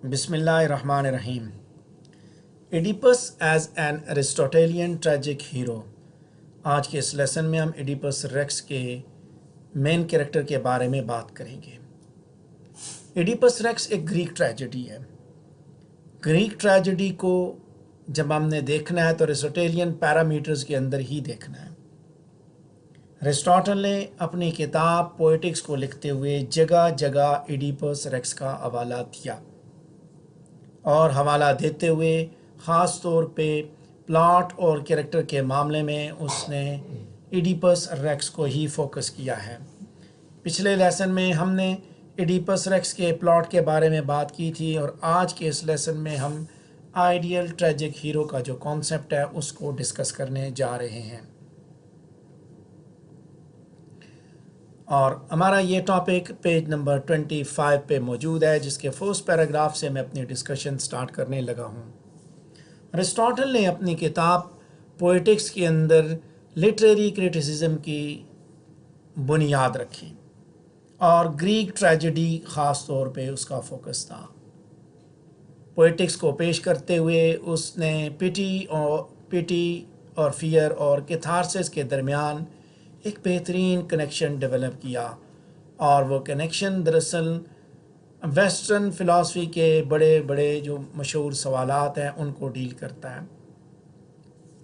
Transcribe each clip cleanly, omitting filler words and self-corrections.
بسم اللہ الرحمن الرحیم. Oedipus as an Aristotelian tragic hero. آج کے اس لیسن میں ہم ایڈیپس ریکس کے مین کریکٹر کے بارے میں بات کریں گے. ایڈیپس ریکس ایک گریک ٹریجڈی ہے. گریک ٹریجڈی کو جب ہم نے دیکھنا ہے تو ایرسٹوٹیلین پیرامیٹرز کے اندر ہی دیکھنا ہے. ایرسٹوٹل نے اپنی کتاب پوئٹکس کو لکھتے ہوئے جگہ جگہ ایڈیپس ریکس کا حوالہ دیا اور حوالہ دیتے ہوئے خاص طور پہ پلاٹ اور کریکٹر کے معاملے میں اس نے ایڈیپس ریکس کو ہی فوکس کیا ہے. پچھلے لیسن میں ہم نے ایڈیپس ریکس کے پلاٹ کے بارے میں بات کی تھی اور آج کے اس لیسن میں ہم آئیڈیل ٹریجک ہیرو کا جو کانسیپٹ ہے اس کو ڈسکس کرنے جا رہے ہیں. اور ہمارا یہ ٹاپک پیج نمبر 25 پہ موجود ہے جس کے فرسٹ پیراگراف سے میں اپنی ڈسکشن سٹارٹ کرنے لگا ہوں. ایرسٹوٹل نے اپنی کتاب پوئٹکس کے اندر لٹریری کریٹیسزم کی بنیاد رکھی اور گریک ٹریجڈی خاص طور پہ اس کا فوکس تھا. پوئٹکس کو پیش کرتے ہوئے اس نے پٹی اور فیئر اور کیتھارسس کے درمیان ایک بہترین کنیکشن ڈیولپ کیا اور وہ کنیکشن دراصل ویسٹرن فلاسفی کے بڑے بڑے جو مشہور سوالات ہیں ان کو ڈیل کرتا ہے.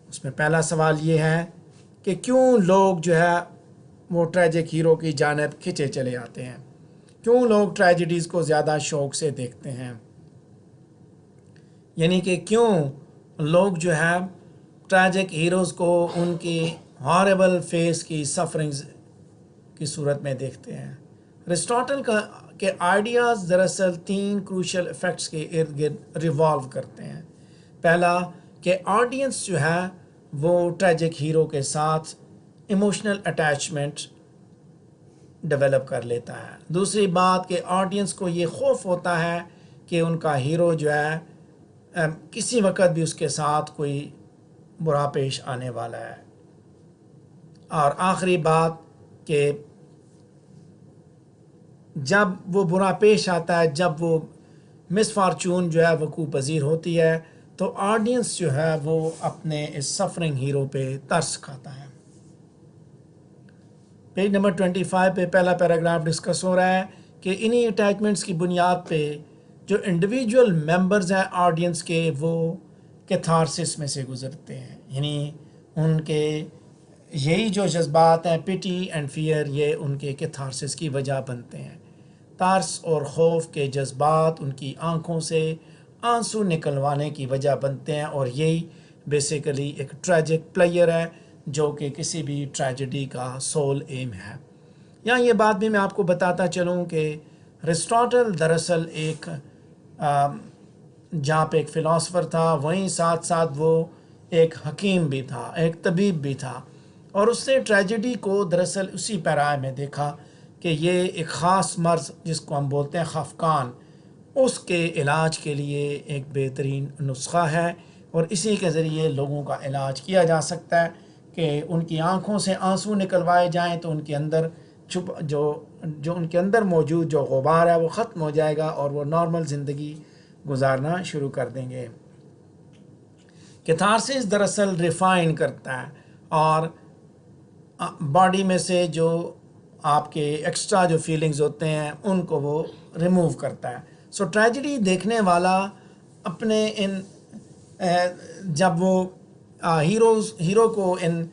اس میں پہلا سوال یہ ہے کہ کیوں لوگ جو ہے وہ ٹریجک ہیرو کی جانب کھنچے چلے آتے ہیں، کیوں لوگ ٹریجڈیز کو زیادہ شوق سے دیکھتے ہیں، یعنی کہ کیوں لوگ جو ہے ٹریجک ہیروز کو ان کی ہاربل فیس کی سفرنگز کی صورت میں دیکھتے ہیں. ایرسٹوٹل کے آئیڈیاز دراصل 3 کروشل ایفیکٹس کے ارد گرد ریوالو کرتے ہیں. پہلا کہ آڈینس جو ہے وہ ٹریجک ہیرو کے ساتھ ایموشنل اٹیچمنٹ ڈیولپ کر لیتا ہے. دوسری بات کہ آڈینس کو یہ خوف ہوتا ہے کہ ان کا ہیرو جو ہے کسی وقت بھی اس کے ساتھ کوئی برا پیش آنے والا ہے. اور آخری بات کہ جب وہ برا پیش آتا ہے، جب وہ مس فارچون جو ہے وقوع پذیر ہوتی ہے تو آڈینس جو ہے وہ اپنے اس سفرنگ ہیرو پہ ترس کھاتا ہے. پیج نمبر 25 پہ پہلا پیراگراف ڈسکس ہو رہا ہے کہ انہی اٹیچمنٹس کی بنیاد پہ جو انڈیویجول ممبرز ہیں آڈینس کے وہ کیتھارسس میں سے گزرتے ہیں، یعنی ان کے یہی جو جذبات ہیں پٹی اینڈ فیئر یہ ان کے کیتھارسس کی وجہ بنتے ہیں. ترس اور خوف کے جذبات ان کی آنکھوں سے آنسو نکلوانے کی وجہ بنتے ہیں اور یہی بیسیکلی ایک ٹریجک پلیئر ہے جو کہ کسی بھی ٹریجڈی کا سول ایم ہے. یہاں یہ بات بھی میں آپ کو بتاتا چلوں کہ ایرسٹوٹل دراصل ایک جہاں پہ ایک فلاسفر تھا وہیں ساتھ ساتھ وہ ایک حکیم بھی تھا، ایک طبیب بھی تھا، اور اس نے ٹریجڈی کو دراصل اسی پیرائے میں دیکھا کہ یہ ایک خاص مرض جس کو ہم بولتے ہیں خفقان، اس کے علاج کے لیے ایک بہترین نسخہ ہے اور اسی کے ذریعے لوگوں کا علاج کیا جا سکتا ہے کہ ان کی آنکھوں سے آنسو نکلوائے جائیں تو ان کے اندر جو ان کے اندر موجود جو غبار ہے وہ ختم ہو جائے گا اور وہ نارمل زندگی گزارنا شروع کر دیں گے. کیتھارسس دراصل ریفائن کرتا ہے اور باڈی میں سے جو آپ کے ایکسٹرا جو فیلنگز ہوتے ہیں ان کو وہ ریموو کرتا ہے. سو ٹریجڈی دیکھنے والا اپنے ان جب وہ ہیرو کو ان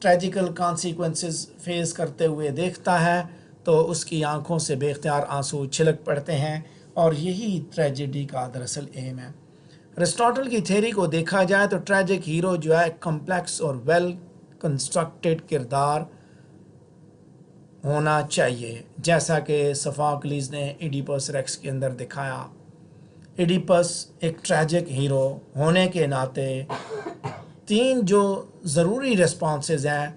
ٹریجیکل کانسیکوینسز فیس کرتے ہوئے دیکھتا ہے تو اس کی آنکھوں سے بے اختیار آنسو چھلک پڑتے ہیں اور یہی ٹریجڈی کا دراصل ایم ہے. ایرسٹوٹل کی تھیوری کو دیکھا جائے تو ٹریجک ہیرو جو ہے کمپلیکس اور ویل کنسٹرکٹڈ کردار ہونا چاہیے جیسا کہ سوفوکلیز نے ایڈیپس ریکس کے اندر دکھایا. ایڈیپس ایک ٹریجک ہیرو ہونے کے ناطے 3 جو ضروری ریسپانسز ہیں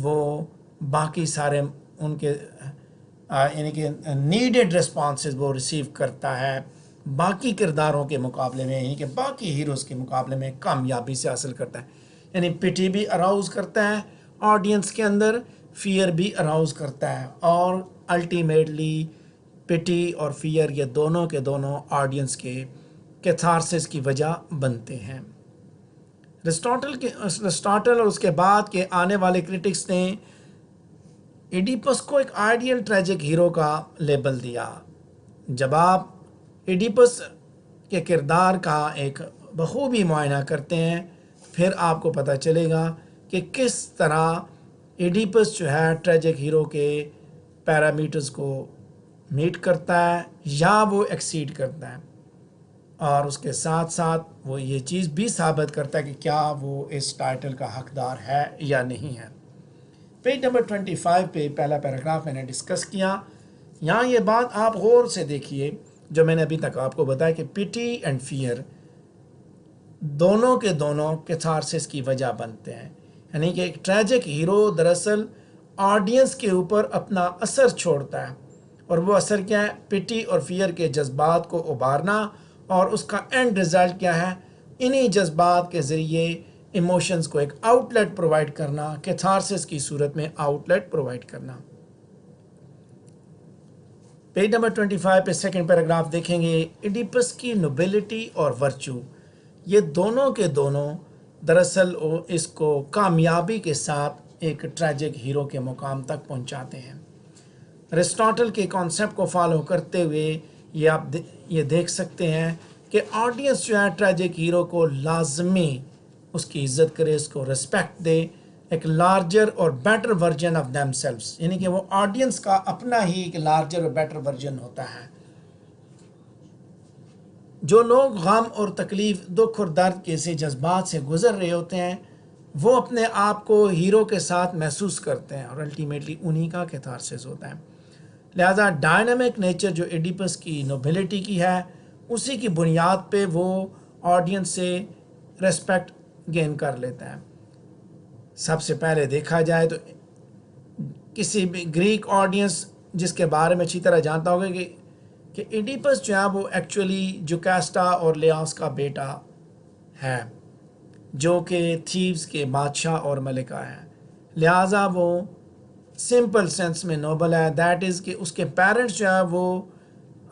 وہ باقی سارے ان کے یعنی کہ نیڈڈ ریسپانسز وہ ریسیو کرتا ہے باقی کرداروں کے مقابلے میں، یعنی کہ باقی ہیروز کے مقابلے میں کامیابی سے حاصل کرتا ہے. یعنی پٹی بھی اراؤز کرتا ہے آڈینس کے اندر، فیئر بھی اراؤز کرتا ہے اور الٹیمیٹلی پٹی اور فیئر یہ دونوں کے دونوں آڈینس کے کیتھارسس کی وجہ بنتے ہیں۔ ارسطاٹل اور اس کے بعد کے آنے والے کرٹکس نے ایڈیپس کو ایک آئیڈیل ٹریجک ہیرو کا لیبل دیا۔ جب آپ ایڈیپس کے کردار کا ایک بخوبی معائنہ کرتے ہیں پھر آپ کو پتہ چلے گا کہ کس طرح ایڈیپس جو ہے ٹریجک ہیرو کے پیرامیٹرز کو میٹ کرتا ہے یا وہ ایکسیڈ کرتا ہے، اور اس کے ساتھ ساتھ وہ یہ چیز بھی ثابت کرتا ہے کہ کیا وہ اس ٹائٹل کا حقدار ہے یا نہیں ہے۔ پیج نمبر 25 پہ پہلا پیراگراف میں نے ڈسکس کیا۔ یہاں یہ بات آپ غور سے دیکھیے جو میں نے ابھی تک آپ کو بتایا کہ پٹی اینڈ فیئر دونوں کے دونوں کیتھارسس کی وجہ بنتے ہیں، یعنی کہ ایک ٹریجک ہیرو دراصل آڈینس کے اوپر اپنا اثر چھوڑتا ہے، اور وہ اثر کیا ہے؟ پٹی اور فیئر کے جذبات کو ابھارنا، اور اس کا اینڈ رزلٹ کیا ہے؟ انہی جذبات کے ذریعے ایموشنز کو ایک آؤٹ لیٹ پرووائڈ کرنا، کیتھارسس کی صورت میں آؤٹ لیٹ پرووائڈ کرنا۔ پیج نمبر 25 پہ سیکنڈ پیراگراف دیکھیں گے، ایڈیپس کی نوبلٹی اور ورچو یہ دونوں کے دونوں دراصل اس کو کامیابی کے ساتھ ایک ٹریجک ہیرو کے مقام تک پہنچاتے ہیں۔ ارسطاٹل کے کانسیپٹ کو فالو کرتے ہوئے یہ آپ یہ دیکھ سکتے ہیں کہ آڈینس جو ہے ٹریجک ہیرو کو لازمی اس کی عزت کرے، اس کو رسپیکٹ دے، ایک لارجر اور بیٹر ورژن آف دیم سیلفس، یعنی کہ وہ آڈینس کا اپنا ہی ایک لارجر اور بیٹر ورژن ہوتا ہے۔ جو لوگ غم اور تکلیف، دکھ اور درد جیسے جذبات سے گزر رہے ہوتے ہیں وہ اپنے آپ کو ہیرو کے ساتھ محسوس کرتے ہیں، اور الٹیمیٹلی انہی کا کیتھارسس ہوتا ہے۔ لہذا ڈائنامک نیچر جو ایڈیپس کی نوبلٹی کی ہے اسی کی بنیاد پہ وہ آڈینس سے ریسپیکٹ گین کر لیتا ہے۔ سب سے پہلے دیکھا جائے تو کسی بھی گریک آڈینس جس کے بارے میں اچھی طرح جانتا ہوگا کہ ایڈیپس جو ہے وہ ایکچولی جوکاسٹا اور لیاس کا بیٹا ہے، جو کہ تھیوس کے بادشاہ اور ملکہ ہیں، لہٰذا وہ سمپل سینس میں نوبل ہے، دیٹ از کہ اس کے پیرنٹس جو ہے وہ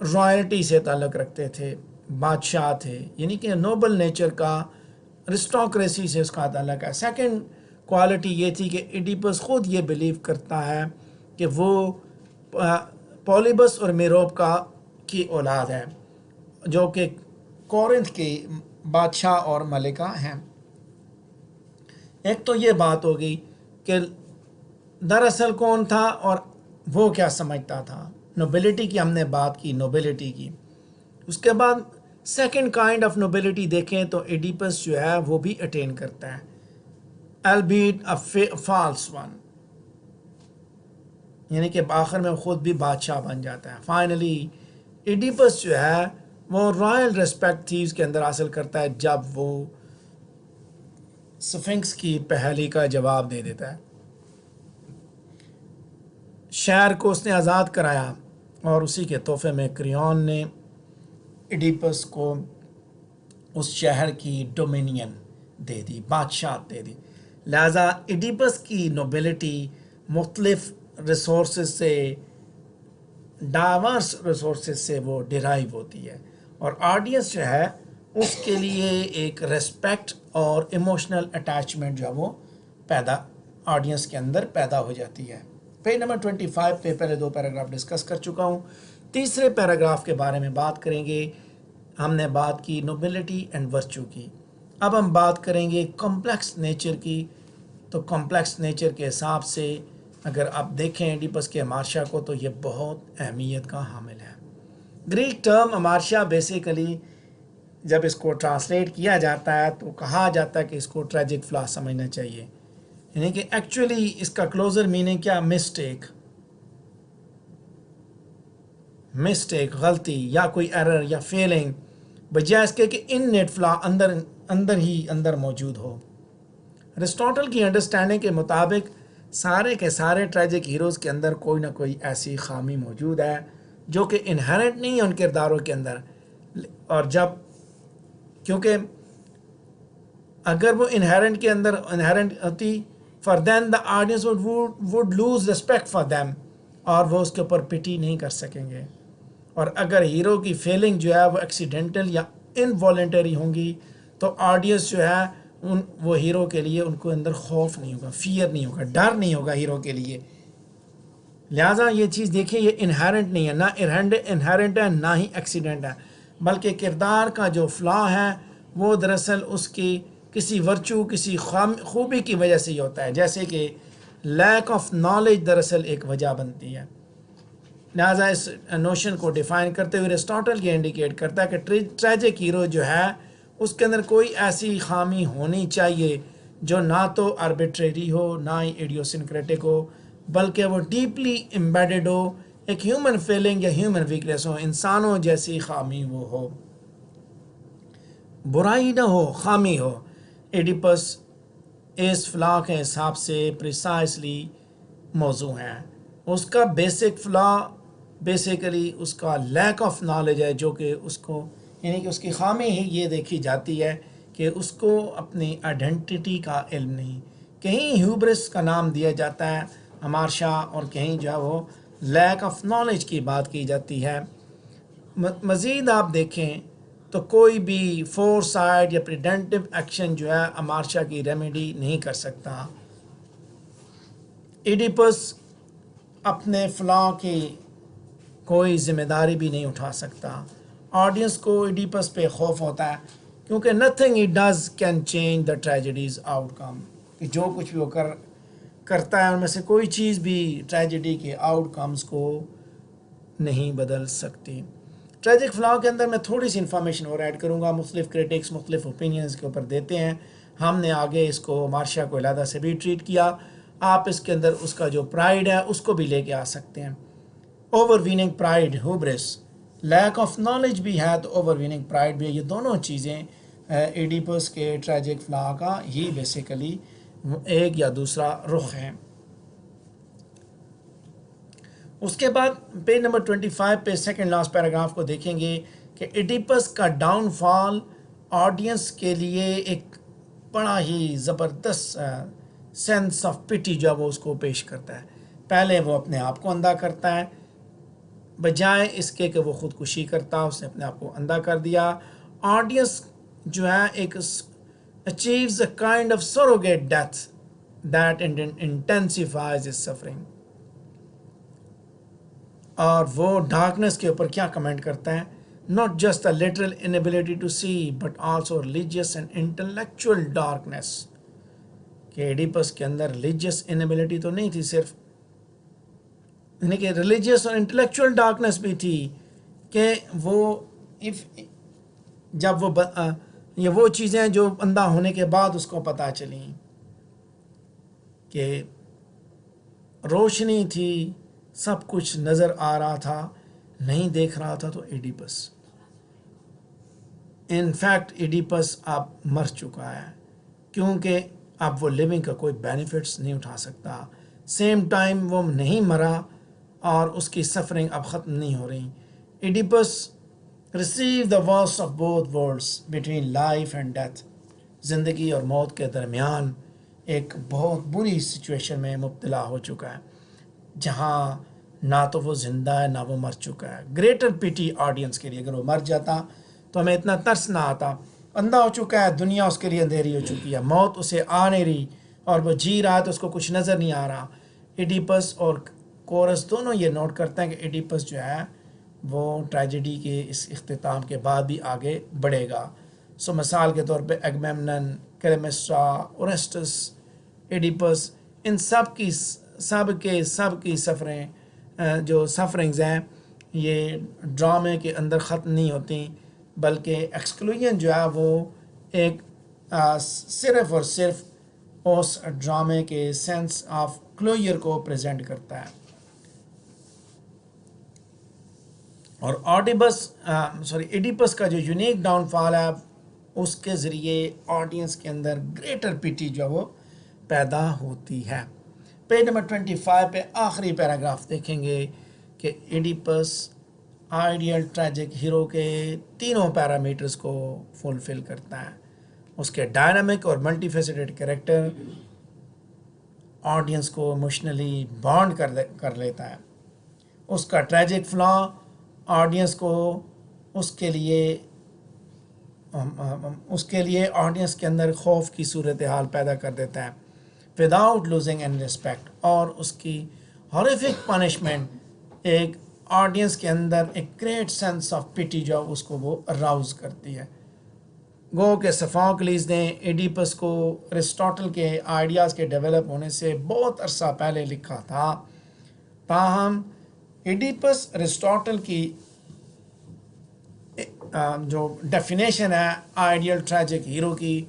رائلٹی سے تعلق رکھتے تھے، بادشاہ تھے، یعنی کہ نوبل نیچر کا، ارسٹوکریسی سے اس کا تعلق ہے۔ سیکنڈ کوالٹی یہ تھی کہ ایڈیپس خود یہ بلیو کرتا ہے کہ وہ پولیبس اور میروپ کی اولاد ہے، جو کہ کورنتھ کے بادشاہ اور ملکہ ہیں۔ ایک تو یہ بات ہو گئی کہ دراصل کون تھا اور وہ کیا سمجھتا تھا، نوبلٹی کی ہم نے بات کی، نوبلٹی کی۔ اس کے بعد سیکنڈ کائنڈ آف نوبلٹی دیکھیں تو ایڈیپس جو ہے وہ بھی اٹین کرتا ہے، البیٹ فالس ون، یعنی کہ آخر میں خود بھی بادشاہ بن جاتا ہے۔ فائنلی ایڈیپس جو ہے وہ رائل ریسپیکٹ تھیوس کے اندر حاصل کرتا ہے جب وہ سفنکس کی پہیلی کا جواب دے دیتا ہے۔ شہر کو اس نے آزاد کرایا اور اسی کے تحفے میں کریون نے ایڈیپس کو اس شہر کی ڈومینین دے دی، بادشاہت دے دی۔ لہذا ایڈیپس کی نوبلٹی مختلف ریسورسز سے، ڈائیورس ریسورسز سے وہ ڈیرائیو ہوتی ہے، اور آڈینس جو ہے اس کے لیے ایک ریسپیکٹ اور ایموشنل اٹیچمنٹ جو ہے وہ آڈینس کے اندر پیدا ہو جاتی ہے۔ پیج نمبر 25 پہ پہلے دو پیراگراف ڈسکس کر چکا ہوں، تیسرے پیراگراف کے بارے میں بات کریں گے۔ ہم نے بات کی نوبلٹی اینڈ ورچو کی، اب ہم بات کریں گے کمپلیکس نیچر کی۔ تو کمپلیکس نیچر کے حساب سے اگر آپ دیکھیں ایڈیپس کے امارشیا کو تو یہ بہت اہمیت کا حامل ہے۔ گریک ٹرم امارشیا بیسیکلی جب اس کو ٹرانسلیٹ کیا جاتا ہے تو کہا جاتا ہے کہ اس کو ٹریجک فلا سمجھنا چاہیے، یعنی کہ ایکچولی اس کا کلوزر میننگ کیا؟ مسٹیک، غلطی یا کوئی ایرر یا فیلنگ، بجائے اس کے کہ ان نیٹ فلا اندر موجود ہو۔ ارسطاٹل کی انڈرسٹینڈنگ کے مطابق سارے کے سارے ٹریجک ہیروز کے اندر کوئی نہ کوئی ایسی خامی موجود ہے جو کہ انہیرنٹ نہیں ہے ان کرداروں کے اندر، اور کیونکہ اگر وہ انہیرنٹ ہوتی for then the audience would lose respect for them, اور وہ اس کے اوپر پٹی نہیں کر سکیں گے۔ اور اگر ہیرو کی فیلنگ جو ہے وہ ایکسیڈنٹل یا انوالنٹری ہوں گی تو آڈینس جو ہے وہ ہیرو کے لیے ان کو اندر خوف نہیں ہوگا، فیئر نہیں ہوگا، ڈر نہیں ہوگا ہیرو کے لیے. لہٰذا یہ چیز دیکھیں، یہ انہیرنٹ نہیں ہے، نہ انہیرنٹ ہے نہ ہی ایکسیڈنٹ ہے، بلکہ کردار کا جو فلا ہے وہ دراصل اس کی کسی ورچو، کسی خوبی کی وجہ سے ہی ہوتا ہے، جیسے کہ لیک آف نالج دراصل ایک وجہ بنتی ہے. لہٰذا اس نوشن کو ڈیفائن کرتے ہوئے ایرسٹاٹل یہ انڈیکیٹ کرتا ہے کہ ٹریجک ہیرو جو ہے اس کے اندر کوئی ایسی خامی ہونی چاہیے جو نہ تو آربیٹریری ہو نہ ہی ایڈیوسنکریٹک ہو، بلکہ وہ ڈیپلی امبیڈڈ ہو، ایک ہیومن فیلنگ یا ہیومن ویکنیس ہو، انسانوں جیسی خامی وہ ہو، برائی نہ ہو، خامی ہو. ایڈیپس اس فلا کے حساب سے پریسائسلی موضوع ہیں. اس کا بیسک فلا بیسیکلی اس کا لیک آف نالج ہے، جو کہ اس کو یعنی کہ اس کی خامی ہی یہ دیکھی جاتی ہے کہ اس کو اپنی آئیڈینٹی کا علم نہیں. کہیں ہیوبرس کا نام دیا جاتا ہے ہمار شاہ، اور کہیں جو ہے وہ لیک آف نالج کی بات کی جاتی ہے. مزید آپ دیکھیں تو کوئی بھی فور سائڈ یا پریڈنٹیو ایکشن جو ہے امارشا کی ریمیڈی نہیں کر سکتا. ایڈیپس اپنے فلاں کی کوئی ذمہ داری بھی نہیں اٹھا سکتا. آڈینس کو ایڈیپس پہ خوف ہوتا ہے کیونکہ nothing it does can change the tragedies out کم، کہ جو کچھ بھی وہ کرتا ہے ان میں سے کوئی چیز بھی ٹریجڈی کے آؤٹ کمز کو نہیں بدل سکتی. ٹریجک فلاں کے اندر میں تھوڑی سی انفارمیشن اور ایڈ کروں گا. مختلف کرٹکس مختلف اوپینینز کے اوپر دیتے ہیں. ہم نے آگے اس کو مارشا کو علیحدہ سے بھی ٹریٹ کیا. آپ اس کے اندر اس کا جو پرائیڈ ہے اس کو بھی لے کے آ سکتے ہیں. Overweening pride, hubris, lack of knowledge بھی ہے تو اوور ویننگ پرائیڈ بھی ہے. یہ دونوں چیزیں ایڈیپس کے ٹریجک فلا کا ہی بیسیکلی ایک یا دوسرا رخ ہیں. اس کے بعد پیج نمبر 25 پہ سیکنڈ لاسٹ پیراگراف کو دیکھیں گے کہ ایڈیپس کا ڈاؤن فال آڈینس کے لیے ایک بڑا ہی زبردست سینس آف پٹی جو ہے وہ اس کو پیش کرتا ہے. پہلے وہ اپنے آپ کو اندھا کرتا ہے بجائے اس کے کہ وہ خودکشی کرتا، اس نے اپنے آپ کو اندھا کر دیا. آڈینس جو ہے ایک achieves a kind of surrogate death that intensifies his suffering. اور وہ ڈارکنیس کے اوپر کیا کمنٹ کرتا ہے، not just a literal inability to see but also religious and intellectual darkness. کہ ایڈیپس کے اندر ریلیجیس انیبلٹی تو نہیں تھی صرف، یعنی کہ ریلیجیس اور انٹلیکچوئل ڈارکنیس بھی تھی کہ وہ جب وہ یہ وہ چیزیں جو اندھا ہونے کے بعد اس کو پتہ چلیں کہ روشنی تھی، سب کچھ نظر آ رہا تھا، نہیں دیکھ رہا تھا. تو ایڈیپس انفیکٹ ایڈیپس اب مر چکا ہے کیونکہ اب وہ لیونگ کا کوئی بینیفٹس نہیں اٹھا سکتا. سیم ٹائم وہ نہیں مرا اور اس کی سفرنگ اب ختم نہیں ہو رہی. Oedipus receive the worst of both worlds between life and death. زندگی اور موت کے درمیان ایک بہت بری سچویشن میں مبتلا ہو چکا ہے جہاں نہ تو وہ زندہ ہے نہ وہ مر چکا ہے. گریٹر پیٹی آڈینس کے لیے، اگر وہ مر جاتا تو ہمیں اتنا ترس نہ آتا. اندھا ہو چکا ہے، دنیا اس کے لیے اندھیری ہو چکی ہے، موت اسے آ نہیں رہی اور وہ جی رہا ہے تو اس کو کچھ نظر نہیں آ رہا. ایڈیپس اور کورس دونوں یہ نوٹ کرتے ہیں کہ ایڈیپس جو ہے وہ ٹریجڈی کے اس اختتام کے بعد بھی آگے بڑھے گا. مثال کے طور پہ اگمیمنن، کلیمسٹرا، اورسٹس، ایڈیپس، ان سب کی سفریں جو سفرنگز ہیں یہ ڈرامے کے اندر ختم نہیں ہوتی، بلکہ ایکسکلوژن جو ہے وہ ایک صرف اور صرف اس ڈرامے کے سینس آف کلوجر کو پریزنٹ کرتا ہے. اور ایڈیپس کا جو یونیک ڈاؤن فال ہے اس کے ذریعے آڈینس کے اندر گریٹر پیٹی جو وہ پیدا ہوتی ہے. پیج نمبر 25 پہ آخری پیراگراف دیکھیں گے کہ ایڈیپس آئیڈیل ٹریجک ہیرو کے تینوں پیرامیٹرز کو فلفل کرتا ہے. اس کے ڈائنامک اور ملٹی فیسیٹڈ کریکٹر آڈینس کو ایموشنلی بانڈ کر لیتا ہے. اس کا ٹریجک فلا آڈینس کو اس کے لیے آڈینس کے اندر خوف کی صورتحال پیدا کر دیتا ہے وداؤٹ لوزنگ اینڈ رسپیکٹ، اور اس کی ہارریفک پنشمنٹ ایک آڈینس کے اندر ایک گریٹ سینس آف پٹی جو اس کو وہ اراؤز کرتی ہے۔ گو کہ سوفوکلیز نے ایڈیپس کو ارسطاٹل کے آئیڈیاز کے ڈیولپ ہونے سے بہت عرصہ پہلے لکھا تھا، تاہم ایڈیپس ارسطاٹل کی جو ڈیفینیشن ہے آئیڈیل ٹریجک ہیرو کی،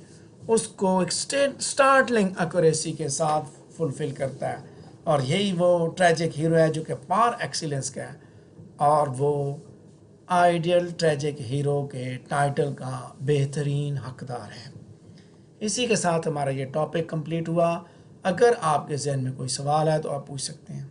اس کو ایک اسٹارٹلنگ ایکوریسی کے ساتھ فلفل کرتا ہے، اور یہی وہ ٹریجک ہیرو ہے جو کہ پار ایکسیلنس کا ہے، اور وہ آئیڈیل ٹریجک ہیرو کے ٹائٹل کا بہترین حقدار ہے۔ اسی کے ساتھ ہمارا یہ ٹاپک کمپلیٹ ہوا۔ اگر آپ کے ذہن میں کوئی سوال ہے تو آپ پوچھ سکتے ہیں۔